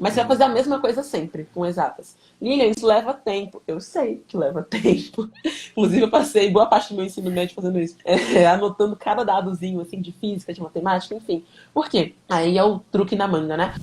Mas você vai fazer a mesma coisa sempre, com exatas. Lilian, isso leva tempo. Eu sei que leva tempo. Inclusive, eu passei boa parte do meu ensino médio fazendo isso. Anotando cada dadozinho, assim, de física, de matemática, enfim. Por quê? Aí é o truque na manga, né?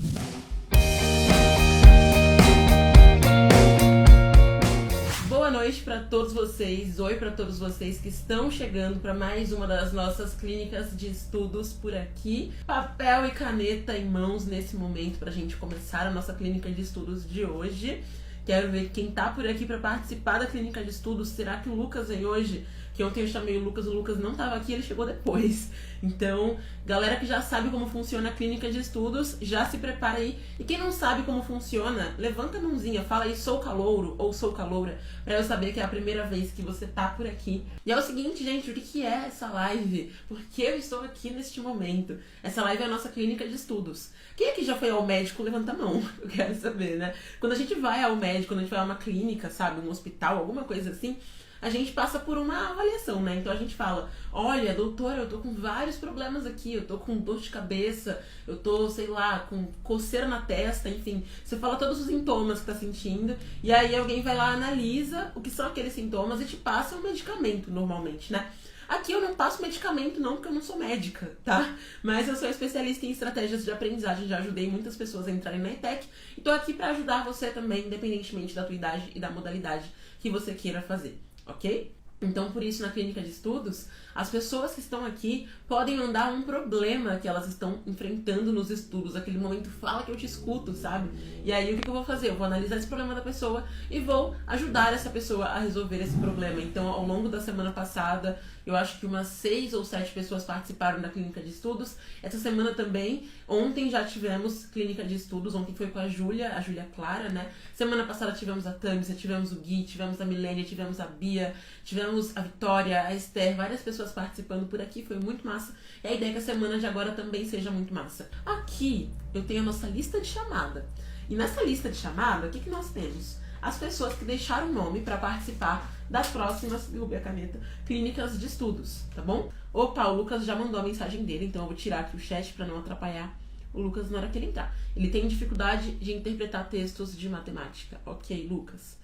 Boa noite para todos vocês, oi para todos vocês que estão chegando para mais uma das nossas clínicas de estudos por aqui. Papel e caneta em mãos nesse momento para a gente começar a nossa clínica de estudos de hoje. Quero ver quem tá por aqui para participar da clínica de estudos. Será que o Lucas vem hoje? Que ontem eu chamei o Lucas não estava aqui, ele chegou depois. Então, galera que já sabe como funciona a clínica de estudos, já se prepara aí. E quem não sabe como funciona, levanta a mãozinha, fala aí sou calouro ou sou caloura, pra eu saber que é a primeira vez que você tá por aqui. E é o seguinte, gente, o que é essa live? Por que eu estou aqui neste momento? Essa live é a nossa clínica de estudos. Quem aqui já foi ao médico, levanta a mão, eu quero saber, né? Quando a gente vai ao médico, quando a gente vai a uma clínica, sabe, um hospital, alguma coisa assim, a gente passa por uma avaliação, né? Então a gente fala, olha, doutora, eu tô com vários problemas aqui, eu tô com dor de cabeça, eu tô, sei lá, com coceira na testa, enfim. Você fala todos os sintomas que tá sentindo, e aí alguém vai lá, analisa o que são aqueles sintomas e te passa um medicamento, normalmente, né? Aqui eu não passo medicamento não, porque eu não sou médica, tá? Mas eu sou especialista em estratégias de aprendizagem, já ajudei muitas pessoas a entrarem na ETEC e tô aqui pra ajudar você também, independentemente da tua idade e da modalidade que você queira fazer. Ok? Então, por isso, na clínica de estudos, as pessoas que estão aqui podem mandar um problema que elas estão enfrentando nos estudos. Aquele momento, fala que eu te escuto, sabe? E aí, o que eu vou fazer? Eu vou analisar esse problema da pessoa e vou ajudar essa pessoa a resolver esse problema. Então, ao longo da semana passada, eu acho que umas 6 ou 7 pessoas participaram da clínica de estudos. Essa semana também. Ontem já tivemos clínica de estudos. Ontem foi com a Júlia Clara, né? Semana passada tivemos a Tâmisa, tivemos o Gui, tivemos a Milênia, tivemos a Bia, tivemos a Vitória, a Esther, várias pessoas participando por aqui, foi muito massa. E a ideia é que a semana de agora também seja muito massa. Aqui eu tenho a nossa lista de chamada. E nessa lista de chamada, o que nós temos? As pessoas que deixaram o nome para participar das próximas, derrubei a caneta, clínicas de estudos, tá bom? Opa, o Lucas já mandou a mensagem dele, então eu vou tirar aqui o chat para não atrapalhar o Lucas na hora que ele entrar. Ele tem dificuldade de interpretar textos de matemática. Ok, Lucas.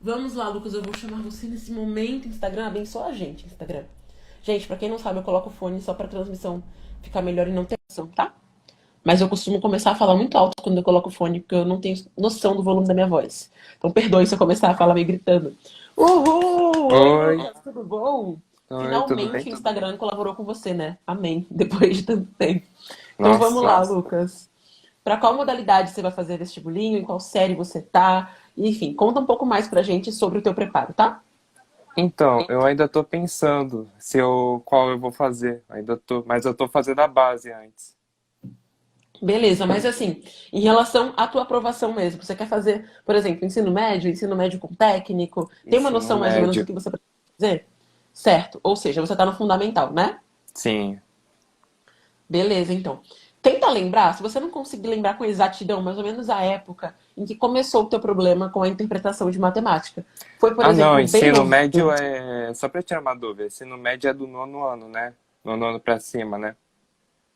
Vamos lá, Lucas, eu vou chamar você nesse momento. Instagram, abençoa a gente, Instagram. Gente, pra quem não sabe, eu coloco o fone só pra transmissão ficar melhor e não ter noção, tá? Mas eu costumo começar a falar muito alto quando eu coloco o fone, porque eu não tenho noção do volume da minha voz. Então perdoe se eu começar a falar meio gritando. Uhul! Oi, Oi, Lucas, tudo bom? oi, tudo bem? Finalmente o Instagram colaborou com você, né? Amém. Depois de tanto tempo. Então vamos Nossa. lá, Lucas. Pra qual modalidade você vai fazer vestibulinho? Em qual série você tá? Enfim, conta um pouco mais pra gente sobre o teu preparo, tá? Então, eu ainda tô pensando qual eu vou fazer. Mas eu tô fazendo a base antes. Beleza, mas assim, em relação à tua aprovação mesmo, você quer fazer, por exemplo, ensino médio com técnico? Tem uma Ensino noção mais ou menos do médio. que você precisa fazer? Certo, ou seja, você tá no fundamental, né? Sim. Beleza, então. Tenta lembrar, se você não conseguir lembrar com exatidão, mais ou menos a época em que começou o teu problema com a interpretação de matemática. Foi, por Ah, não, exemplo, bem ensino novo. médio é. Só pra tirar uma dúvida, ensino médio é do nono ano, né? Nono ano pra cima, né?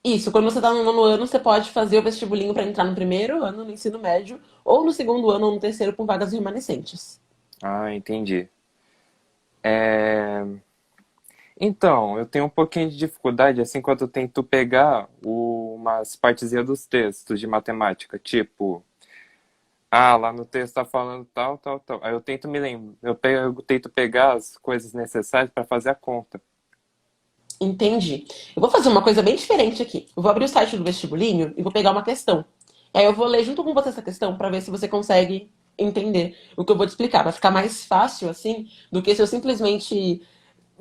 Isso, quando você tá no nono ano, você pode fazer o vestibulinho para entrar no primeiro ano no ensino médio, ou no segundo ano ou no terceiro com vagas remanescentes. Ah, entendi. É... Então, eu tenho um pouquinho de dificuldade assim quando eu tento pegar umas partezinhas dos textos de matemática, tipo. Ah, lá no texto tá falando tal, tal, tal. Aí eu tento me lembrar, eu tento pegar as coisas necessárias para fazer a conta. Entendi. Eu vou fazer uma coisa bem diferente aqui. Eu vou abrir o site do vestibulinho e vou pegar uma questão. E aí eu vou ler junto com você essa questão para ver se você consegue entender o que eu vou te explicar. Vai ficar mais fácil assim do que se eu simplesmente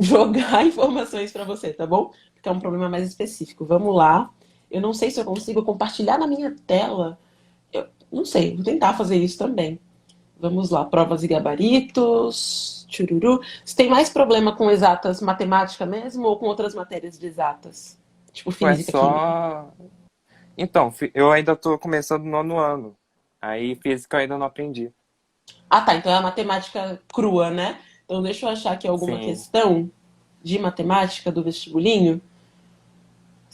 jogar informações para você, tá bom? Porque é um problema mais específico. Vamos lá. Eu não sei se eu consigo compartilhar na minha tela. Eu não sei, vou tentar fazer isso também. Vamos lá, provas e gabaritos. Chururu. Você tem mais problema com exatas matemática mesmo ou com outras matérias de exatas? Tipo Tipo, é física, química? só. Então, eu ainda tô começando o nono ano. Aí física eu ainda não aprendi. Ah, tá. Então é a matemática crua, né? Então deixa eu achar aqui alguma Sim. questão de matemática do vestibulinho.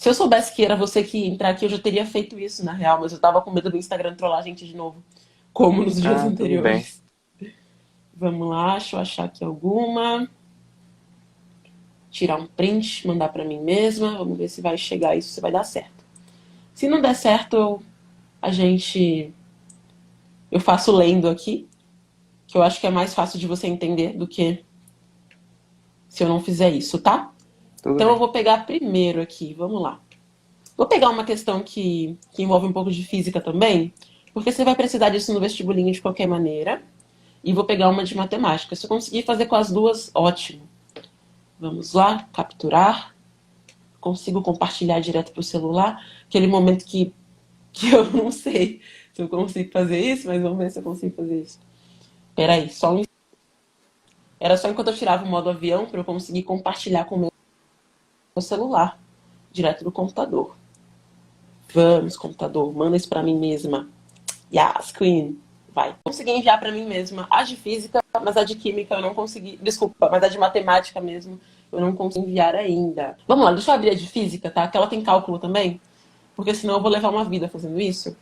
Se eu soubesse que era você que ia entrar aqui, eu já teria feito isso, na real, mas eu tava com medo do Instagram trollar a gente de novo, como nos dias Ah, tudo bem. anteriores. Vamos lá, deixa eu achar aqui alguma. Tirar um print, mandar pra mim mesma. Vamos ver se vai chegar isso, se vai dar certo. Se não der certo, a gente. Eu faço lendo aqui, que eu acho que é mais fácil de você entender do que se eu não fizer isso, tá? Tudo Então eu bem. vou pegar primeiro aqui, vamos lá. Vou pegar uma questão que envolve um pouco de física também, porque você vai precisar disso no vestibulinho de qualquer maneira. E vou pegar uma de matemática. Se eu conseguir fazer com as duas, ótimo. Vamos lá, capturar. Consigo compartilhar direto para o celular. Aquele momento que eu não sei se eu consigo fazer isso, mas vamos ver se eu consigo fazer isso. Peraí, só um. Era só enquanto eu tirava o modo avião para eu conseguir compartilhar com o meu celular, direto do computador. Vamos, computador, manda isso para mim mesma. Yes, Queen. Vai. Consegui enviar para mim mesma a de física, mas a de química eu não consegui. Desculpa, mas a de matemática mesmo eu não consegui enviar ainda. Vamos lá, deixa eu abrir a de física, tá? Que ela tem cálculo também. Porque senão eu vou levar uma vida fazendo isso.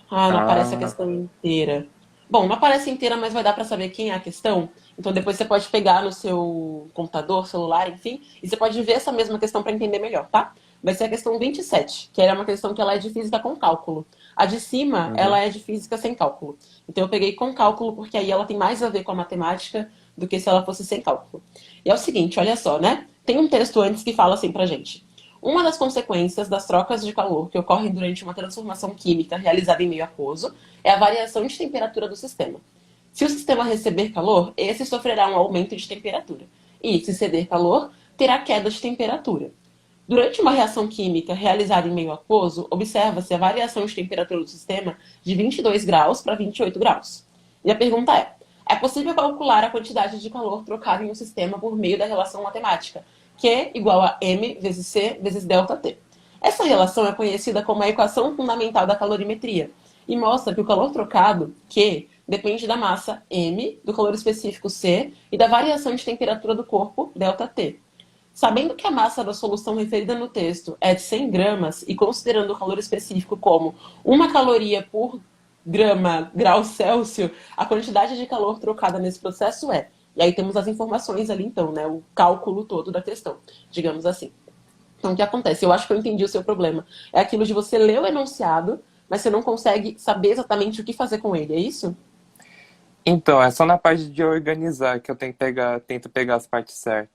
Ah, não aparece a Ah, questão inteira. Bom, não aparece inteira, mas vai dar para saber quem é a questão. Então depois você pode pegar no seu computador, celular, enfim, e você pode ver essa mesma questão para entender melhor, tá? Vai ser a questão 27, que é uma questão que ela é de física com cálculo. A de cima, ela uhum. é de física sem cálculo. Então eu peguei com cálculo porque aí ela tem mais a ver com a matemática do que se ela fosse sem cálculo. E é o seguinte, olha só, né? Tem um texto antes que fala assim pra gente. Uma das consequências das trocas de calor que ocorrem durante uma transformação química realizada em meio aquoso é a variação de temperatura do sistema. Se o sistema receber calor, esse sofrerá um aumento de temperatura. E, se ceder calor, terá queda de temperatura. Durante uma reação química realizada em meio aquoso, observa-se a variação de temperatura do sistema de 22 graus para 28 graus. E a pergunta é possível calcular a quantidade de calor trocada em um sistema por meio da relação matemática, Q igual a M vezes C vezes ΔT. Essa relação é conhecida como a equação fundamental da calorimetria e mostra que o calor trocado, Q, depende da massa M, do calor específico C e da variação de temperatura do corpo, ΔT. Sabendo que a massa da solução referida no texto é de 100 gramas e considerando o calor específico como 1 caloria por grau Celsius, a quantidade de calor trocada nesse processo é. E aí temos as informações ali, então, né? O cálculo todo da questão, digamos assim. Então, o que acontece? Eu acho que eu entendi o seu problema. É aquilo de você ler o enunciado, mas você não consegue saber exatamente o que fazer com ele, é isso? Então, é só na parte de organizar que eu tento pegar as partes certas.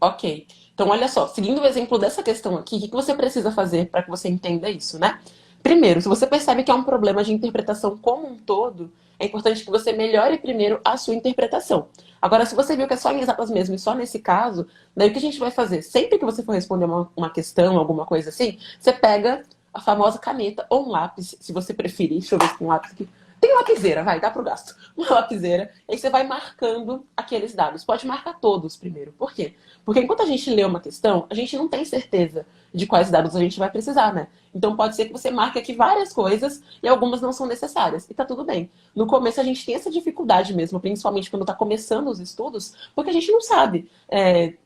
Ok. Então, olha só, seguindo o exemplo dessa questão aqui, o que você precisa fazer para que você entenda isso, né? Primeiro, se você percebe que é um problema de interpretação como um todo, é importante que você melhore primeiro a sua interpretação. Agora, se você viu que é só em exatas mesmo e só nesse caso, daí o que a gente vai fazer? Sempre que você for responder uma questão, alguma coisa assim, você pega a famosa caneta ou um lápis, se você preferir. Deixa eu ver se tem um lápis aqui. Tem lapiseira, vai, dá pro gasto. Uma lapiseira. E aí você vai marcando aqueles dados. Pode marcar todos primeiro. Por quê? Porque enquanto a gente lê uma questão, a gente não tem certeza de quais dados a gente vai precisar, né? Então pode ser que você marque aqui várias coisas e algumas não são necessárias. E tá tudo bem. No começo a gente tem essa dificuldade mesmo, principalmente quando tá começando os estudos, porque a gente não sabe,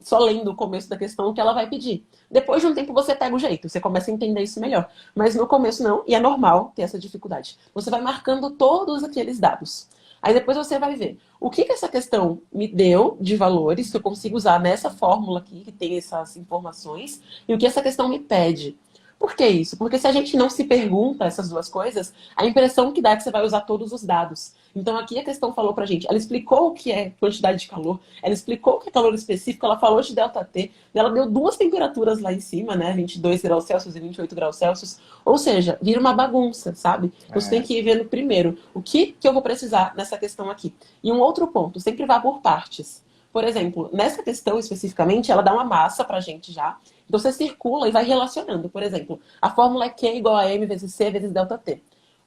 só lendo o começo da questão, o que ela vai pedir. Depois de um tempo você pega o jeito, você começa a entender isso melhor. Mas no começo não, e é normal ter essa dificuldade. Você vai marcando todos aqueles dados. Aí depois você vai ver o que essa questão me deu de valores que eu consigo usar nessa fórmula aqui, que tem essas informações, e o que essa questão me pede. Por que isso? Porque se a gente não se pergunta essas duas coisas, a impressão que dá é que você vai usar todos os dados. Então aqui a questão falou pra gente, ela explicou o que é quantidade de calor, ela explicou o que é calor específico, ela falou de ΔT, e ela deu duas temperaturas lá em cima, né, 22 graus Celsius e 28 graus Celsius, ou seja, vira uma bagunça, sabe? Então você tem É. que ir vendo primeiro o que eu vou precisar nessa questão aqui. E um outro ponto, sempre vá por partes. Por exemplo, nessa questão especificamente, ela dá uma massa pra gente já. Então você circula e vai relacionando. Por exemplo, a fórmula é Q igual a M vezes C vezes ΔT.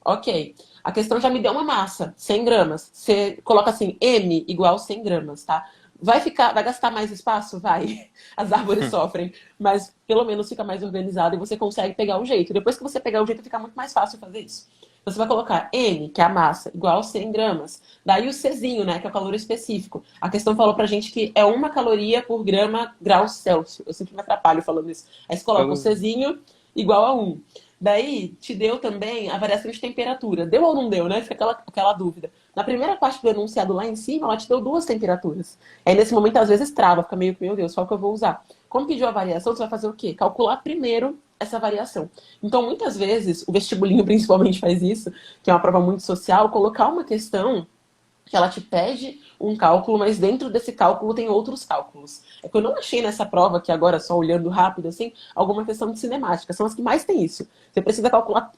Ok. A questão já me deu uma massa, 100 gramas. Você coloca assim, M igual 100 gramas, tá? Vai gastar mais espaço? Vai. As árvores sofrem. Mas pelo menos fica mais organizado e você consegue pegar o jeito. Depois que você pegar o jeito, fica muito mais fácil fazer isso. Você vai colocar N, que é a massa, igual a 100 gramas. Daí o Czinho, né, que é o calor específico. A questão falou pra gente que é 1 caloria por grama grau Celsius. Eu sempre me atrapalho falando isso. Aí você coloca o Eu- Czinho igual a 1. Daí te deu também a variação de temperatura. Deu ou não deu, né? Fica aquela dúvida. Na primeira parte do enunciado lá em cima, ela te deu 2 temperaturas. Aí nesse momento, às vezes, trava, fica meio que, meu Deus, qual que eu vou usar? Como pediu a variação, você vai fazer o quê? Calcular primeiro essa variação. Então, muitas vezes, o vestibulinho principalmente faz isso, que é uma prova muito social, colocar uma questão que ela te pede um cálculo, mas dentro desse cálculo tem outros cálculos. É que eu não achei nessa prova, que agora, só olhando rápido assim, alguma questão de cinemática. São as que mais tem isso. Você precisa calcular,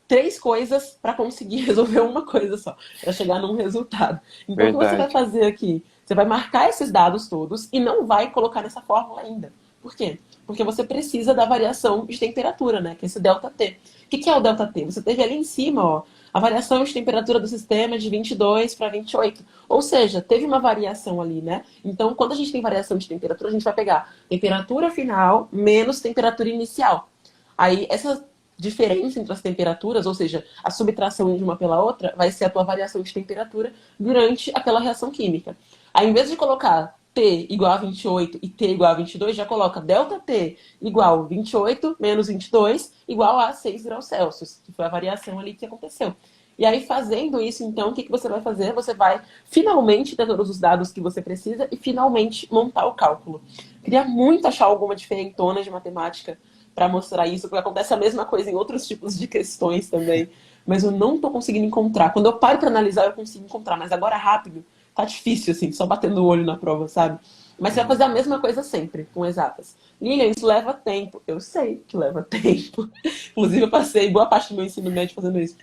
3 coisas para conseguir resolver uma coisa só, para chegar num resultado. Então, o que você vai Verdade. fazer aqui? Você vai marcar esses dados todos e não vai colocar nessa fórmula ainda. Por quê? Porque você precisa da variação de temperatura, né? Que é esse ΔT. O que é o ΔT? Você teve ali em cima, ó, a variação de temperatura do sistema de 22 para 28. Ou seja, teve uma variação ali, né? Então, quando a gente tem variação de temperatura, a gente vai pegar temperatura final menos temperatura inicial. Aí, essa diferença entre as temperaturas, ou seja, a subtração de uma pela outra, vai ser a tua variação de temperatura durante aquela reação química. Aí, em vez de colocar T igual a 28 e T igual a 22, já coloca ΔT igual 28 menos 22 igual a 6 graus Celsius, que foi a variação ali que aconteceu. E aí, fazendo isso, então, o que você vai fazer? Você vai finalmente ter todos os dados que você precisa e finalmente montar o cálculo. Queria muito achar alguma diferentona de matemática para mostrar isso, porque acontece a mesma coisa em outros tipos de questões também. Mas eu não estou conseguindo encontrar. Quando eu paro para analisar, eu consigo encontrar. Mas agora, rápido, tá difícil, assim, só batendo o olho na prova, sabe? Mas você vai Uhum. fazer a mesma coisa sempre, com exatas. Lilian, isso leva tempo. Eu sei que leva tempo. Inclusive, eu passei boa parte do meu ensino médio fazendo isso.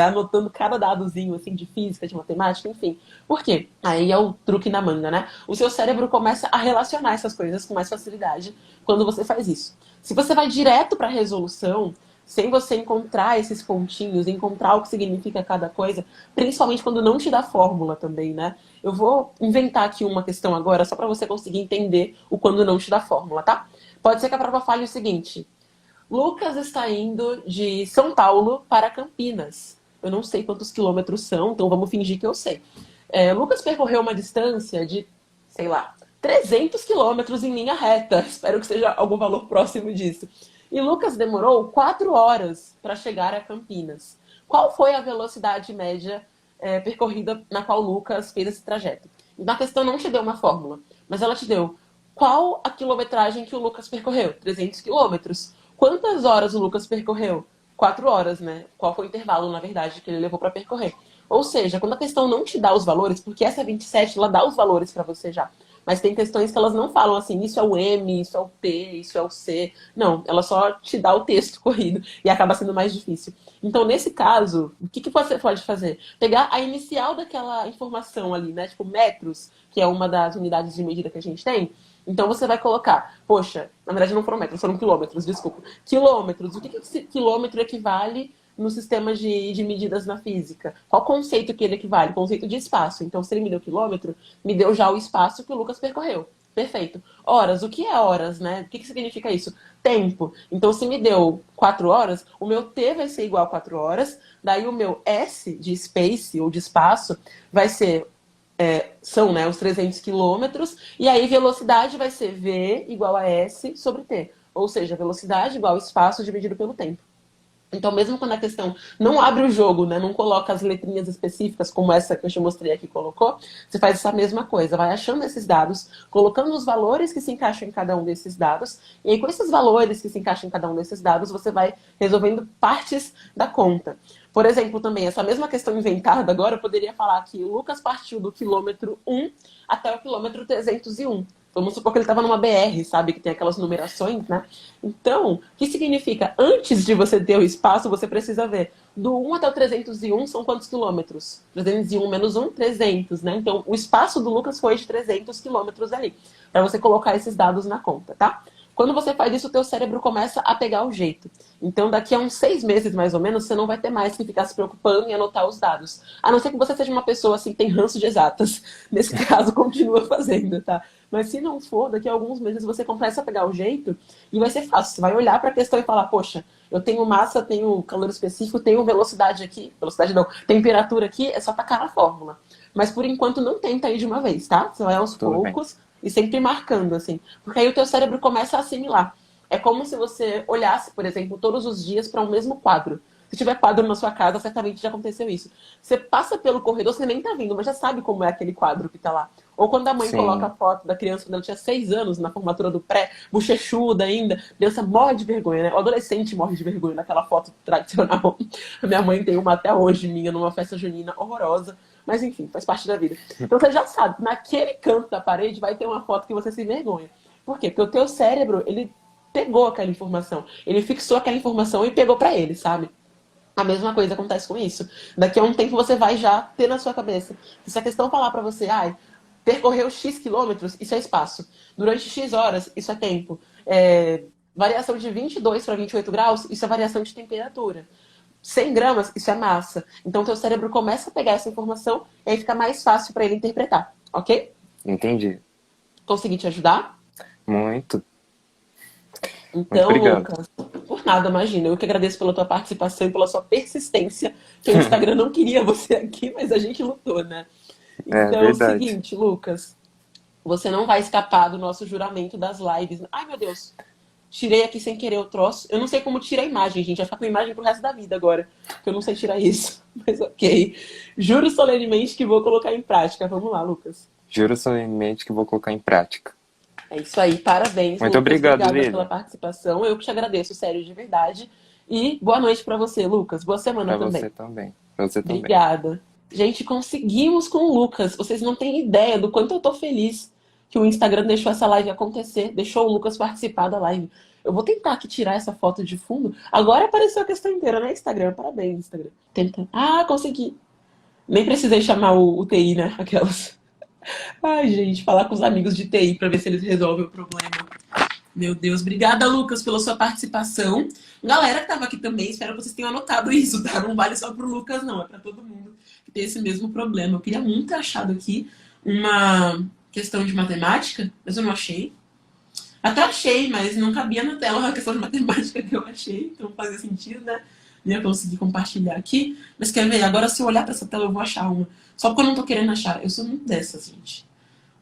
Anotando cada dadozinho, assim, de física, de matemática, enfim. Por quê? Aí é o truque na manga, né? O seu cérebro começa a relacionar essas coisas com mais facilidade quando você faz isso. Se você vai direto para a resolução, sem você encontrar esses pontinhos, encontrar o que significa cada coisa, principalmente quando não te dá fórmula também, né? Eu vou inventar aqui uma questão agora, só para você conseguir entender o quando não te dá fórmula, tá? Pode ser que a prova fale o seguinte: Lucas está indo de São Paulo para Campinas. Eu não sei quantos quilômetros são, então vamos fingir que eu sei. Lucas percorreu uma distância de, sei lá, 300 quilômetros em linha reta. Espero que seja algum valor próximo disso. E Lucas demorou 4 horas para chegar a Campinas. Qual foi a velocidade média percorrida na qual Lucas fez esse trajeto? Na questão não te deu uma fórmula, mas ela te deu qual a quilometragem que o Lucas percorreu? 300 quilômetros. Quantas horas o Lucas percorreu? 4 horas, né? Qual foi o intervalo, na verdade, que ele levou para percorrer? Ou seja, quando a questão não te dá os valores, porque essa 27, ela dá os valores para você já. Mas tem questões que elas não falam assim, isso é o M, isso é o P, isso é o C. Não, ela só te dá o texto corrido e acaba sendo mais difícil. Então, nesse caso, o que você pode fazer? Pegar a inicial daquela informação ali, né? Tipo, metros, que é uma das unidades de medida que a gente tem. Então, você vai colocar, poxa, na verdade não foram metros, foram quilômetros, desculpa. Quilômetros, o que esse quilômetro equivale no sistema de medidas na física? Qual conceito que ele equivale? Conceito de espaço. Então, se ele me deu quilômetro, me deu já o espaço que o Lucas percorreu. Perfeito. Horas, o que é horas, né? O que significa isso? Tempo. Então, se me deu 4 horas, o meu T vai ser igual a 4 horas, daí o meu S de space, ou de espaço, vai ser, são, né, os 300 quilômetros, e aí velocidade vai ser V igual a S sobre T. Ou seja, velocidade igual a espaço dividido pelo tempo. Então, mesmo quando a questão não abre o jogo, né, não coloca as letrinhas específicas, como essa que eu te mostrei aqui colocou, você faz essa mesma coisa, vai achando esses dados, colocando os valores que se encaixam em cada um desses dados, e aí com esses valores que se encaixam em cada um desses dados, você vai resolvendo partes da conta. Por exemplo, também, essa mesma questão inventada agora, eu poderia falar que o Lucas partiu do quilômetro 1 até o quilômetro 301. Vamos supor que ele estava numa BR, sabe? Que tem aquelas numerações, né? Então, o que significa? Antes de você ter o espaço, você precisa ver. Do 1 até o 301 são quantos quilômetros? 301 menos 1, 300, né? Então, o espaço do Lucas foi de 300 quilômetros ali. Para você colocar esses dados na conta, tá? Quando você faz isso, o teu cérebro começa a pegar o jeito. Então, daqui a uns 6 meses, mais ou menos, você não vai ter mais que ficar se preocupando em anotar os dados. A não ser que você seja uma pessoa assim, que tem ranço de exatas. Nesse caso, continua fazendo, tá? Mas se não for, daqui a alguns meses você começa a pegar o jeito e vai ser fácil. Você vai olhar para a questão e falar, poxa, eu tenho massa, tenho calor específico, tenho velocidade aqui. Velocidade não, temperatura aqui, é só tacar na fórmula. Mas por enquanto não tenta ir de uma vez, tá? Você vai aos Tudo bem. poucos e sempre marcando, assim. Porque aí o teu cérebro começa a assimilar. É como se você olhasse, por exemplo, todos os dias para um mesmo quadro. Se tiver quadro na sua casa, certamente já aconteceu isso. Você passa pelo corredor, você nem tá vendo, mas já sabe como é aquele quadro que tá lá. Ou quando a mãe coloca a Sim, foto da criança quando ela tinha 6 anos, na formatura do pré, bochechuda ainda, a criança morre de vergonha, né? O adolescente morre de vergonha naquela foto tradicional. A minha mãe tem uma até hoje, minha, numa festa junina horrorosa. Mas enfim, faz parte da vida. Então você já sabe, naquele canto da parede vai ter uma foto que você se vergonha. Por quê? Porque o teu cérebro, ele pegou aquela informação. Ele fixou aquela informação e pegou pra ele, sabe? A mesma coisa acontece com isso. Daqui a um tempo você vai já ter na sua cabeça. Se a questão falar pra você, ai, percorreu X quilômetros, isso é espaço. Durante X horas, isso é tempo. Variação de 22 para 28 graus, isso é variação de temperatura. 100 gramas, isso é massa. Então, teu cérebro começa a pegar essa informação e aí fica mais fácil para ele interpretar, ok? entendi. Consegui te ajudar? Muito, muito Então, obrigado. Lucas, por nada, imagina. Eu que agradeço pela tua participação e pela sua persistência, que o Instagram não queria você aqui, mas a gente lutou, né? É Então, é o verdade. seguinte, Lucas, você não vai escapar do nosso juramento das lives. Ai, meu Deus, tirei aqui sem querer o troço. Eu não sei como tira a imagem, gente. Vai ficar com a imagem pro resto da vida agora. Porque eu não sei tirar isso. Mas ok. Juro solenemente que vou colocar em prática. Vamos lá, Lucas. Juro solenemente que vou colocar em prática. É isso aí. Parabéns, Muito Lucas. obrigado, Obrigada pela Lilian. participação. Eu que te agradeço, sério, de verdade. E boa noite pra você, Lucas. Boa semana Pra também. você também. Pra você também. Obrigada. Gente, conseguimos com o Lucas. Vocês não têm ideia do quanto eu tô feliz que o Instagram deixou essa live acontecer, deixou o Lucas participar da live. Eu vou tentar aqui tirar essa foto de fundo. Agora apareceu a questão inteira, né, Instagram? Parabéns, Instagram. Tenta. Ah, consegui. Nem precisei chamar o TI, né? Aquelas. Ai, gente, falar com os amigos de TI pra ver se eles resolvem o problema. Meu Deus, obrigada, Lucas, pela sua participação. Galera que estava aqui também, espero que vocês tenham anotado isso, tá? Não vale só pro Lucas, não, é para todo mundo que tem esse mesmo problema. Eu queria muito ter achado aqui uma questão de matemática, mas eu não achei. Até achei, mas não cabia na tela a questão de matemática que eu achei, então não fazia sentido, né? Não ia conseguir compartilhar aqui. Mas quer ver? Agora, se eu olhar para essa tela, eu vou achar uma. Só porque eu não tô querendo achar. Eu sou muito dessas, gente.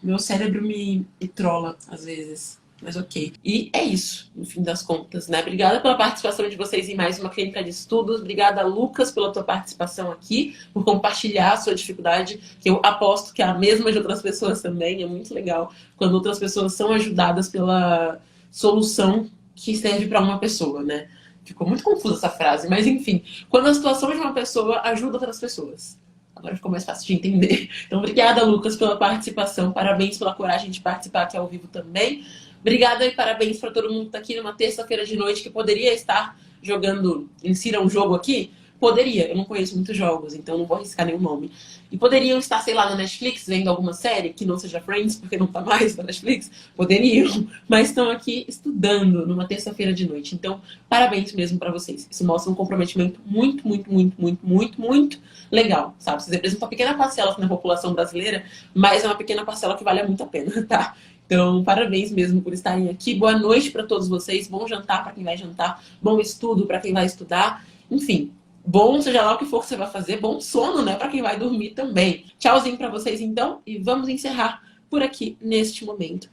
Meu cérebro me trola, às vezes. Mas ok. E é isso, no fim das contas, né? Obrigada pela participação de vocês em mais uma clínica de estudos. Obrigada, Lucas, pela tua participação aqui, por compartilhar a sua dificuldade, que eu aposto que é a mesma de outras pessoas também. É muito legal quando outras pessoas são ajudadas pela solução que serve para uma pessoa, né? Ficou muito confusa essa frase, mas enfim. Quando a situação de uma pessoa ajuda outras pessoas. Agora ficou mais fácil de entender. Então, obrigada, Lucas, pela participação. Parabéns pela coragem de participar aqui ao vivo também. Obrigada e parabéns para todo mundo que está aqui numa terça-feira de noite que poderia estar jogando, insira um jogo aqui. Poderia, eu não conheço muitos jogos, então não vou arriscar nenhum nome. E poderiam estar, sei lá, na Netflix, vendo alguma série que não seja Friends, porque não tá mais na Netflix. Poderiam, mas estão aqui estudando numa terça-feira de noite. Então, parabéns mesmo para vocês. Isso mostra um comprometimento muito, muito, muito, muito, muito, muito legal, sabe? Vocês representam uma pequena parcela na população brasileira, mas é uma pequena parcela que vale muito a pena, tá? Então, parabéns mesmo por estarem aqui. Boa noite para todos vocês. Bom jantar para quem vai jantar. Bom estudo para quem vai estudar. Enfim, bom, seja lá o que for que você vai fazer. Bom sono, né, para quem vai dormir também. Tchauzinho para vocês, então. E vamos encerrar por aqui, neste momento.